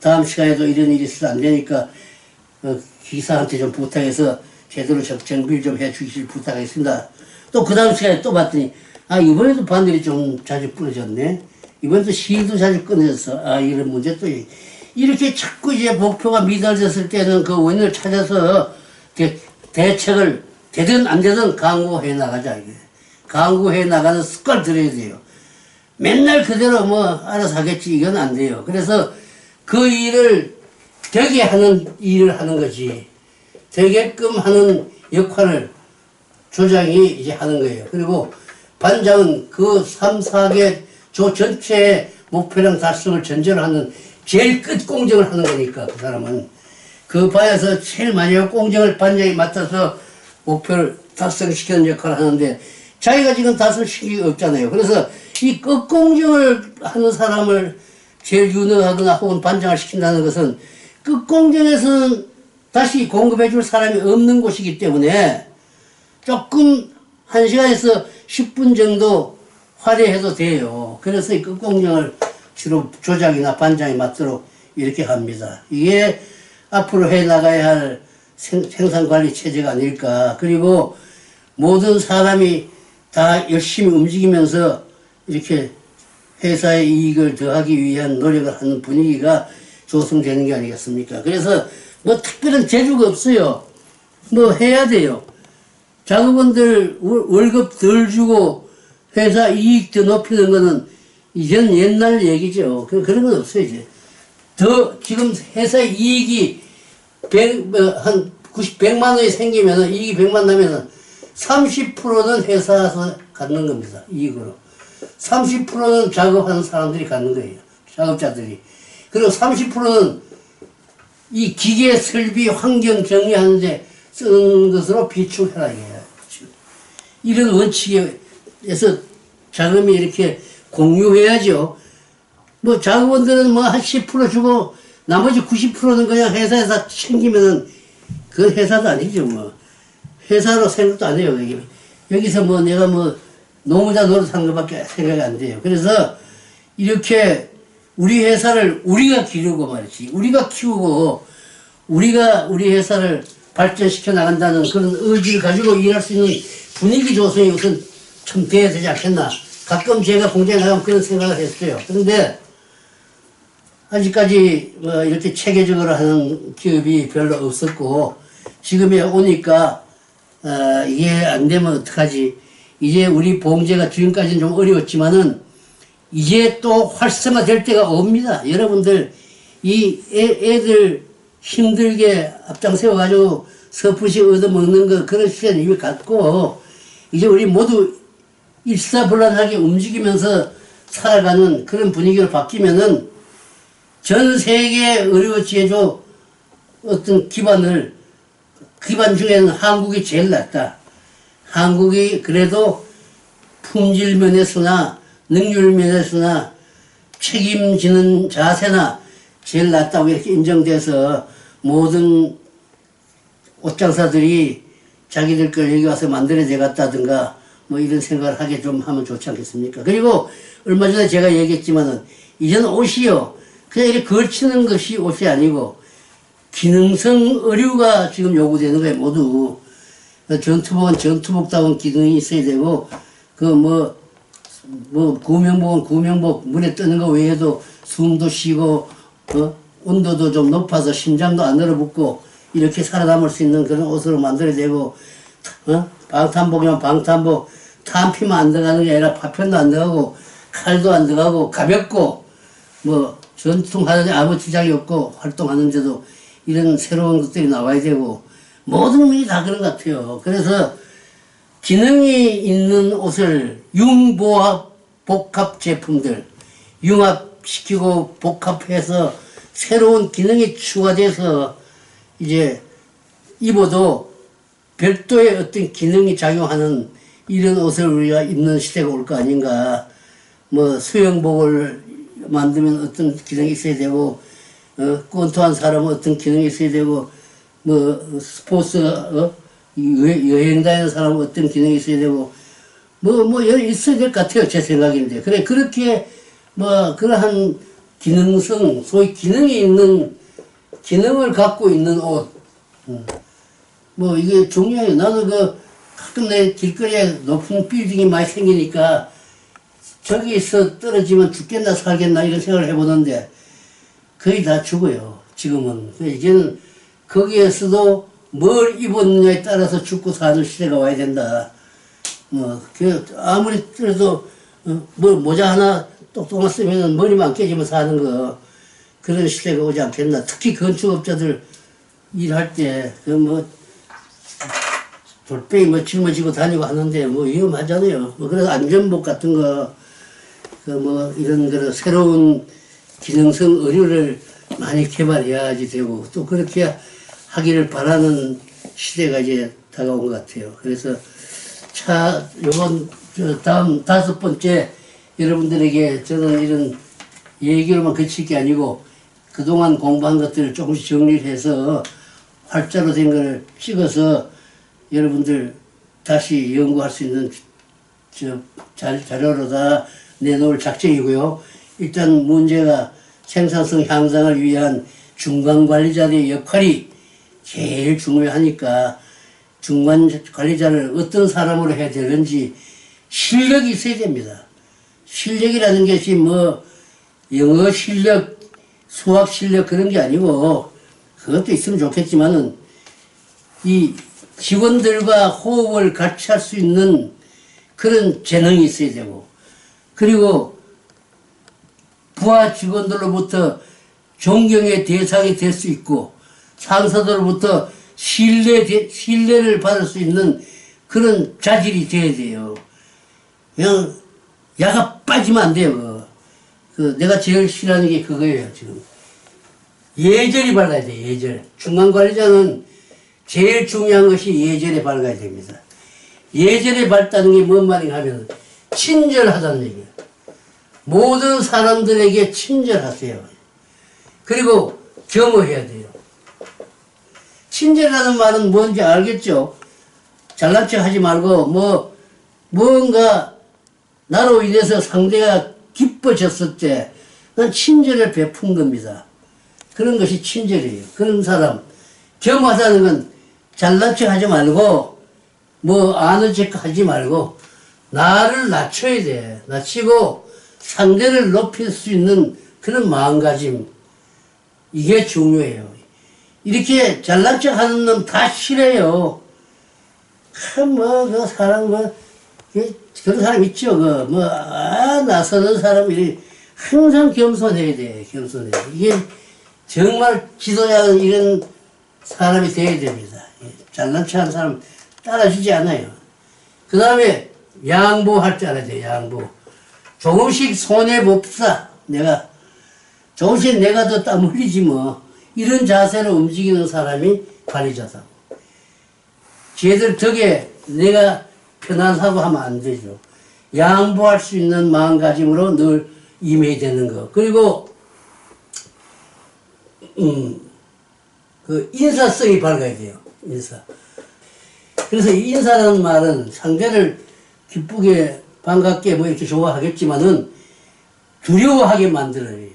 다음 시간에도 이런 일이 있어서 안 되니까 기사한테 좀 부탁해서 제대로 정비를 좀 해주실 부탁하겠습니다. 또 그 다음 시간에 또 봤더니 아 이번에도 바늘이 좀 자주 부러졌네. 이번에도 실도 자주 끊어졌어. 아 이런 문제 또 이렇게 자꾸 이제 목표가 미달됐을 때는 그 원인을 찾아서 대책을 되든 안 되든 강구해 나가자 이게. 강구해 나가는 습관을 들여야 돼요. 맨날 그대로 뭐 알아서 하겠지 이건 안 돼요. 그래서 그 일을 되게 하는 일을 하는 거지. 되게끔 하는 역할을 조장이 이제 하는 거예요. 그리고 반장은 그 3, 4개 조 전체의 목표량 달성을 전제로 하는 제일 끝 공정을 하는 거니까 그 사람은 그 반에서 제일 많이 하고 공정을 반장이 맡아서 목표를 달성시키는 역할을 하는데 자기가 지금 달성시키기 없잖아요. 그래서 이 끝 공정을 하는 사람을 제일 유능하거나 혹은 반장을 시킨다는 것은 끝 공정에서는 다시 공급해 줄 사람이 없는 곳이기 때문에 조금 1시간에서 10분 정도 화려해도 돼요. 그래서 이 끝공정을 주로 조장이나 반장이 맡도록 이렇게 합니다. 이게 앞으로 해 나가야 할 생산관리 체제가 아닐까. 그리고 모든 사람이 다 열심히 움직이면서 이렇게 회사의 이익을 더하기 위한 노력을 하는 분위기가 조성되는 게 아니겠습니까? 그래서 뭐 특별한 재주가 없어요. 뭐 해야 돼요. 작업원들 월급 덜 주고 회사 이익 더 높이는 거는 이전 옛날 얘기죠. 그런 건 없어요, 이제. 지금 회사의 이익이 한 100만 원이 생기면은, 이익이 100만 나면은 30%는 회사에서 갖는 겁니다. 이익으로. 30%는 작업하는 사람들이 갖는 거예요. 작업자들이. 그리고 30%는 이 기계 설비 환경 정리하는데 쓰는 것으로 비축해라, 이거예요. 이런 원칙에서 자금이 이렇게 공유해야죠. 뭐 작업원들은 뭐 한 10% 주고 나머지 90%는 그냥 회사에서 챙기면은 그건 회사도 아니죠, 뭐. 회사로 생각도 안 해요, 여기서 뭐 내가 뭐 노무자 노릇하는 것밖에 생각이 안 돼요. 그래서 이렇게 우리 회사를 우리가 기르고 말이지. 우리가 키우고 우리가 우리 회사를 발전시켜 나간다는 그런 의지를 가지고 일할 수 있는 분위기 조성이 우선 좀 돼야 되지 않겠나. 가끔 제가 공장에 나가면 그런 생각을 했어요. 그런데 아직까지 뭐 이렇게 체계적으로 하는 기업이 별로 없었고 지금에 오니까 이게 안 되면 어떡하지. 이제 우리 봉제가 지금까지는 좀 어려웠지만은 이제 또 활성화될 때가 옵니다. 여러분들 이 애들 힘들게 앞장 세워가지고 서프시 얻어먹는 거 그런 시간 이미 갔고 이제 우리 모두 일사불란하게 움직이면서 살아가는 그런 분위기로 바뀌면은 전 세계 의료 제조 어떤 기반 중에는 한국이 제일 낫다. 한국이 그래도 품질 면에서나 능률 면에서나 책임지는 자세나 제일 낫다고 이렇게 인정돼서 모든 옷장사들이 자기들 걸 여기 와서 만들어야 되겠다든가 뭐 이런 생각을 하게 좀 하면 좋지 않겠습니까? 그리고 얼마 전에 제가 얘기했지만은 이제는 옷이요. 그냥 이렇게 걸치는 것이 옷이 아니고 기능성 의류가 지금 요구되는 거예요, 모두. 전투복은 전투복다운 기능이 있어야 되고, 구명복은 구명복, 물에 뜨는 거 외에도 숨도 쉬고, 온도도 좀 높아서 심장도 안 얼어붙고, 이렇게 살아남을 수 있는 그런 옷으로 만들어야 되고, 방탄복이면 방탄복, 탄피만 안 들어가는 게 아니라 파편도 안 들어가고, 칼도 안 들어가고, 가볍고, 전투하는데 아무 지장이 없고, 활동하는데도 이런 새로운 것들이 나와야 되고, 모든 분이 다 그런 것 같아요. 그래서 기능이 있는 옷을 융보합 복합 제품들, 융합 융합시키고 복합해서 새로운 기능이 추가돼서 이제 입어도 별도의 어떤 기능이 작용하는 이런 옷을 우리가 입는 시대가 올 거 아닌가. 뭐 수영복을 만들면 어떤 기능이 있어야 되고, 꼰토한 사람은 어떤 기능이 있어야 되고, 뭐 스포츠 여행 다니는 사람은 어떤 기능이 있어야 되고, 있어야 될 것 같아요. 제 생각인데. 그래, 그렇게 그러한 기능성, 소위 기능을 갖고 있는 옷. 이게 중요해요. 나도 가끔 내 길거리에 높은 빌딩이 많이 생기니까 저기서 떨어지면 죽겠나 살겠나 이런 생각을 해보는데 거의 다 죽어요. 지금은. 이제는 거기에서도 뭘 입었느냐에 따라서 죽고 사는 시대가 와야 된다. 아무리 그래도 모자 하나 똑똑한 쓰면 머리만 깨지면 사는 거 그런 시대가 오지 않겠나. 특히 건축업자들 일할 때 돌덩이 짊어지고 다니고 하는데 위험하잖아요. 그래서 안전복 같은 거 이런 새로운 기능성 의류를 많이 개발해야지 되고 또 그렇게 하기를 바라는 시대가 이제 다가온 것 같아요. 그래서 요번 다음 5번째 여러분들에게 저는 이런 얘기로만 그칠 게 아니고 그동안 공부한 것들을 조금씩 정리를 해서 활자로 된 걸 찍어서 여러분들 다시 연구할 수 있는 자료로 다 내놓을 작정이고요. 일단 문제가 생산성 향상을 위한 중간관리자의 역할이 제일 중요하니까 중간관리자를 어떤 사람으로 해야 되는지 실력이 있어야 됩니다. 실력이라는 것이 영어 실력, 수학 실력 그런 게 아니고 그것도 있으면 좋겠지만은 이 직원들과 호흡을 같이 할 수 있는 그런 재능이 있어야 되고 그리고 부하 직원들로부터 존경의 대상이 될 수 있고 상사들로부터 신뢰를 받을 수 있는 그런 자질이 돼야 돼요. 그냥 야가 빠지면 안 돼요. 내가 제일 싫어하는 게 그거예요, 지금. 예절이 밝아야 돼, 예절. 중간관리자는 제일 중요한 것이 예절에 밝아야 됩니다. 예절에 밝다는 게 뭔 말인가 하면 친절하다는 얘기예요. 모든 사람들에게 친절하세요. 그리고 겸허해야 돼요. 친절하다는 말은 뭔지 알겠죠? 잘난 척 하지 말고 뭔가 나로 인해서 상대가 기뻐졌을 때 난 친절을 베푼 겁니다. 그런 것이 친절이에요. 그런 사람. 겸하다는 건 잘난 척 하지 말고 아는 척 하지 말고 나를 낮춰야 돼. 낮추고 상대를 높일 수 있는 그런 마음가짐. 이게 중요해요. 이렇게 잘난 척 하는 놈 다 싫어요. 그 사람 그런 사람 있죠. 나서는 사람이 항상 겸손해야 돼. 겸손해. 이게 정말 지도자는 이런 사람이 돼야 됩니다. 잘난 척 하는 사람 따라주지 않아요. 그 다음에 양보할 줄 알아야 돼. 양보. 조금씩 손해봅시다. 조금씩 내가 더 땀 흘리지 이런 자세로 움직이는 사람이 관리자다. 쟤들 덕에 내가 편안하고 하면 안 되죠. 양보할 수 있는 마음가짐으로 늘 임해야 되는 거. 그리고 인사성이 밝아야 돼요. 인사. 그래서 인사라는 말은 상대를 기쁘게 반갑게 이렇게 좋아하겠지만은 두려워하게 만들어요.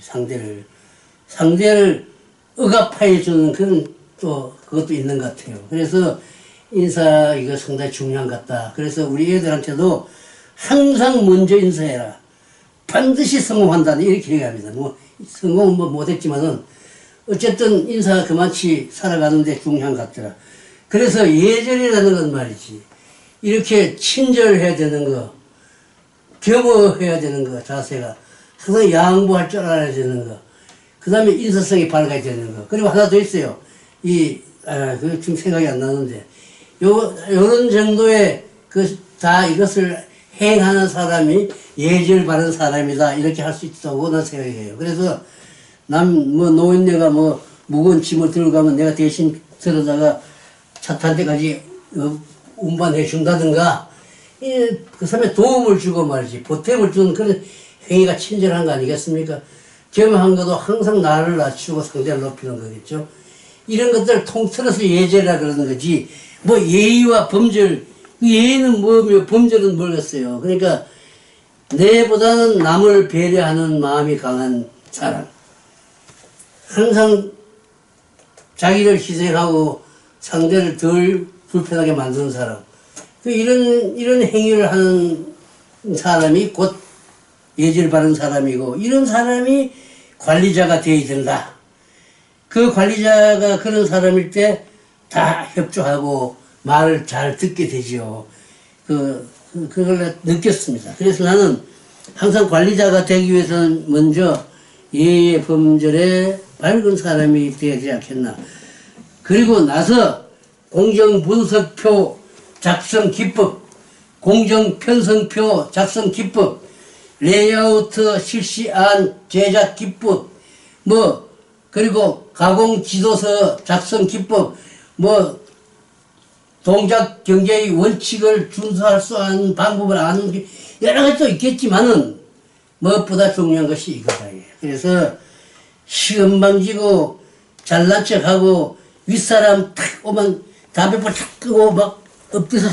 상대를 억압해 주는 그런 그것도 있는 것 같아요. 그래서 인사 이거 상당히 중요한 것 같다. 그래서 우리 애들한테도 항상 먼저 인사해라. 반드시 성공한다. 이렇게 얘기합니다. 성공은 못했지만은 어쨌든 인사가 그만치 살아가는데 중요한 것 같더라. 그래서 예절이라는 건 말이지. 이렇게 친절해야 되는 거, 겸허해야 되는 거, 자세가. 항상 양보할 줄 알아야 되는 거. 그 다음에 인사성이 밝아야 되는 거. 그리고 하나 더 있어요. 지금 생각이 안 나는데. 요런 정도의 다 이것을 행하는 사람이 예절 바른 사람이다. 이렇게 할 수 있다고 나 생각해요. 그래서 뭐 노인네가 뭐 무거운 짐을 들고 가면 내가 대신 들어다가 차 탈 때까지 운반해 준다든가, 그 사람에 도움을 주고 말이지, 보탬을 주는 그런 행위가 친절한 거 아니겠습니까? 겸한 것도 항상 나를 낮추고 상대를 높이는 거겠죠. 이런 것들을 통틀어서 예절이라 그러는 거지, 뭐 예의와 범절, 예의는 뭐며 범절은 뭐겠어요. 그러니까 내보다는 남을 배려하는 마음이 강한 사람, 항상 자기를 희생하고 상대를 덜 불편하게 만드는 사람, 이런 행위를 하는 사람이 곧 예절 바른 사람이고, 이런 사람이 관리자가 되어야 된다. 그 관리자가 그런 사람일 때 다 협조하고 말을 잘 듣게 되죠. 그걸 느꼈습니다. 그래서 나는 항상 관리자가 되기 위해서는 먼저 예의 범절에 밝은 사람이 되지 않겠나. 그리고 나서 공정분석표 작성 기법, 공정편성표 작성 기법, 레이아우트 실시안 제작 기법, 뭐 그리고 가공지도서 작성 기법, 뭐 동작 경제의 원칙을 준수할 수 있는 방법을 아는 게 여러 가지도 있겠지만은 무엇보다 중요한 것이 이거다. 그래서 시험방지고 잘난 척하고 윗사람 탁 오면 담배불 탁 끄고 막 엎드려서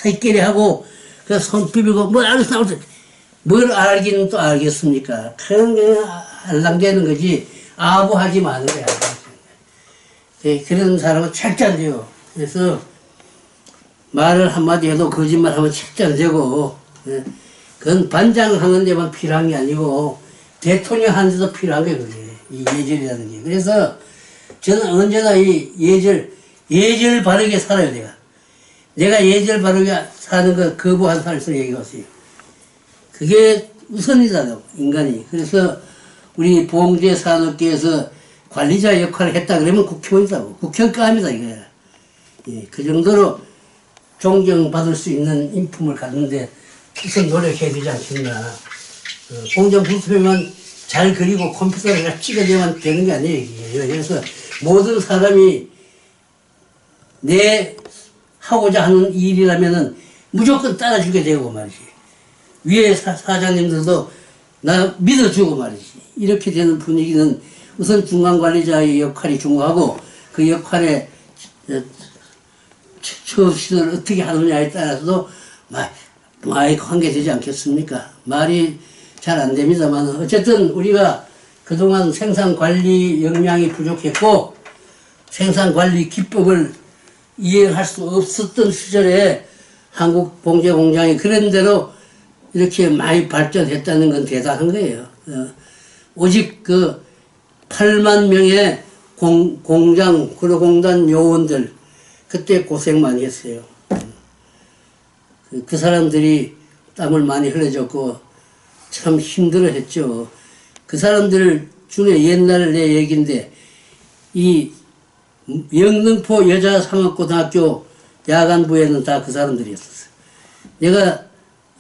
새끼리 하고 그 손 비비고 뭘 알겠어 뭘 알기는 또 알겠습니까? 그런 게 알랑대는 거지 아부하지 마는 거야. 그런 사람은 절대 안 돼요. 그래서 말을 한마디 해도 거짓말하면 절대 안 되고, 그건 반장하는 데만 필요한 게 아니고 대통령 하는 데도 필요한 게 그래. 이 예절이라는 게. 그래서 저는 언제나 이 예절 바르게 살아요. 내가 예절 바르게 사는 거 거부한 사람에서 얘기하세요. 그게 우선이다, 인간이. 그래서 우리 봉제 산업계에서 관리자 역할을 했다 그러면 국회의원이라고. 국회의원감이다, 이거야. 예, 그 정도로 존경받을 수 있는 인품을 갖는데 우선 노력해야 되지 않겠나. 공정분수표만 잘 그리고 컴퓨터를 찍어내면 되는 게 아니에요, 이게. 그래서 모든 사람이 내 하고자 하는 일이라면은 무조건 따라주게 되고 말이지. 위에 사장님들도 나 믿어주고 말이지. 이렇게 되는 분위기는 우선 중간관리자의 역할이 중요하고 그 역할에 처신을 어떻게 하느냐에 따라서도 많이 관계되지 않겠습니까? 말이 잘 안 됩니다만 어쨌든 우리가 그동안 생산관리 역량이 부족했고 생산관리 기법을 이해할 수 없었던 시절에 한국 봉제공장이 그런 대로 이렇게 많이 발전했다는 건 대단한 거예요. 오직 그 8만 명의 공장, 구로공단 요원들 그때 고생 많이 했어요. 그 사람들이 땀을 많이 흘려줬고 참 힘들어 했죠. 그 사람들 중에 옛날 내 얘기인데 이 영등포 여자상업고등학교 야간부에는 다 그 사람들이었어요. 내가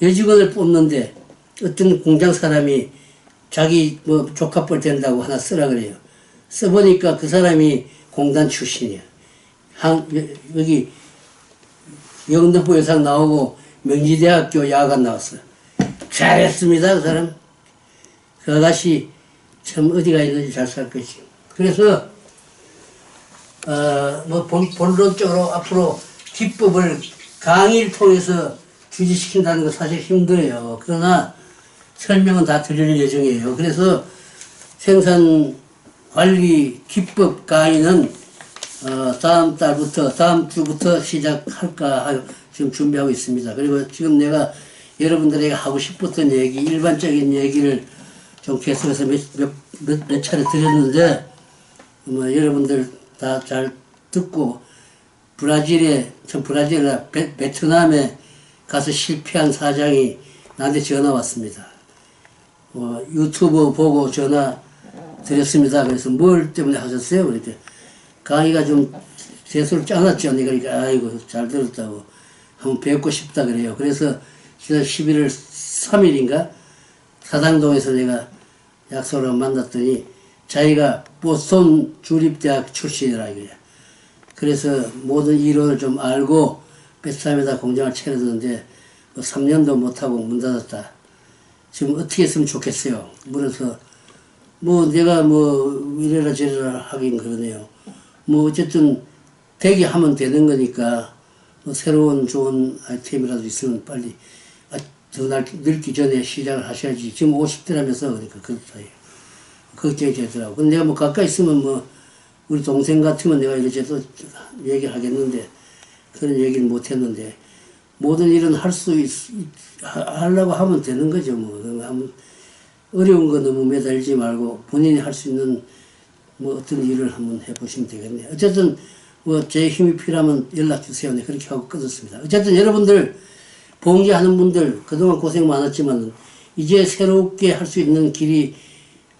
여직원을 뽑는데 어떤 공장 사람이 자기 뭐 조카뻘 된다고 하나 쓰라 그래요. 써보니까 그 사람이 공단 출신이야. 여기 영등포 여상 나오고 명지대학교 야간 나왔어. 잘했습니다, 그 사람. 그 아가씨 참 어디가 있는지 잘 살 것이. 그래서 뭐 본론적으로 앞으로 기법을 강의를 통해서 주지시킨다는 거 사실 힘들어요. 그러나 설명은 다 드릴 예정이에요. 그래서 생산관리 기법 강의는 다음 주부터 시작할까 지금 준비하고 있습니다. 그리고 지금 내가 여러분들에게 하고 싶었던 얘기, 일반적인 얘기를 좀 계속해서 몇 차례 드렸는데, 뭐 여러분들 다 잘 듣고, 브라질이나 베트남에 가서 실패한 사장이 나한테 전화 왔습니다. 유튜브 보고 전화 드렸습니다. 그래서 뭘 때문에 하셨어요? 그랬더니 강의가 좀 재수를 짜놨죠. 그러니까 아이고 잘 들었다고 한번 뵙고 싶다 그래요. 그래서 지난 11월 3일인가 사당동에서 내가 약속을 만났더니 자기가 보스턴 주립대학 출신이라 이거야. 그래서 모든 이론을 좀 알고 베트남에다 공장을 차렸는데 뭐 3년도 못하고 문 닫았다. 지금 어떻게 했으면 좋겠어요. 물어서 뭐 내가 뭐 이래라 저래라 하긴 그러네요. 뭐 어쨌든 대기하면 되는 거니까 뭐 새로운 좋은 아이템이라도 있으면 빨리 더 늙기 전에 시작을 하셔야지. 지금 50대라면서 그러니까 그렇다. 걱정이 되더라고. 근데 내가 뭐 가까이 있으면 뭐 우리 동생 같으면 내가 이렇게 또 얘기를 하겠는데 그런 얘기는 못 했는데 모든 일은 하려고 하면 되는 거죠. 뭐 어려운 거 너무 매달리지 말고 본인이 할 수 있는 뭐 어떤 일을 한번 해보시면 되겠네요. 어쨌든 뭐 제 힘이 필요하면 연락 주세요. 네, 그렇게 하고 끊었습니다. 어쨌든 여러분들 봉제하는 분들 그동안 고생 많았지만 이제 새롭게 할 수 있는 길이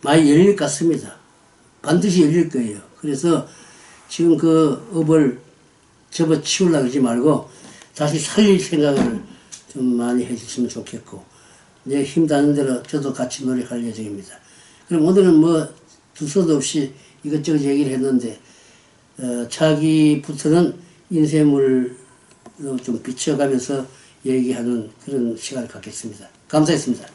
많이 열릴 것 같습니다. 반드시 열릴 거예요. 그래서 지금 그 업을 접어치우려고 그러지 말고 다시 살릴 생각을 좀 많이 해주시면 좋겠고 내 힘 닿는 대로 저도 같이 노력할 예정입니다. 그럼 오늘은 뭐 두서도 없이 이것저것 얘기를 했는데 차기부터는 인쇄물로 좀 비춰가면서 얘기하는 그런 시간을 갖겠습니다. 감사했습니다.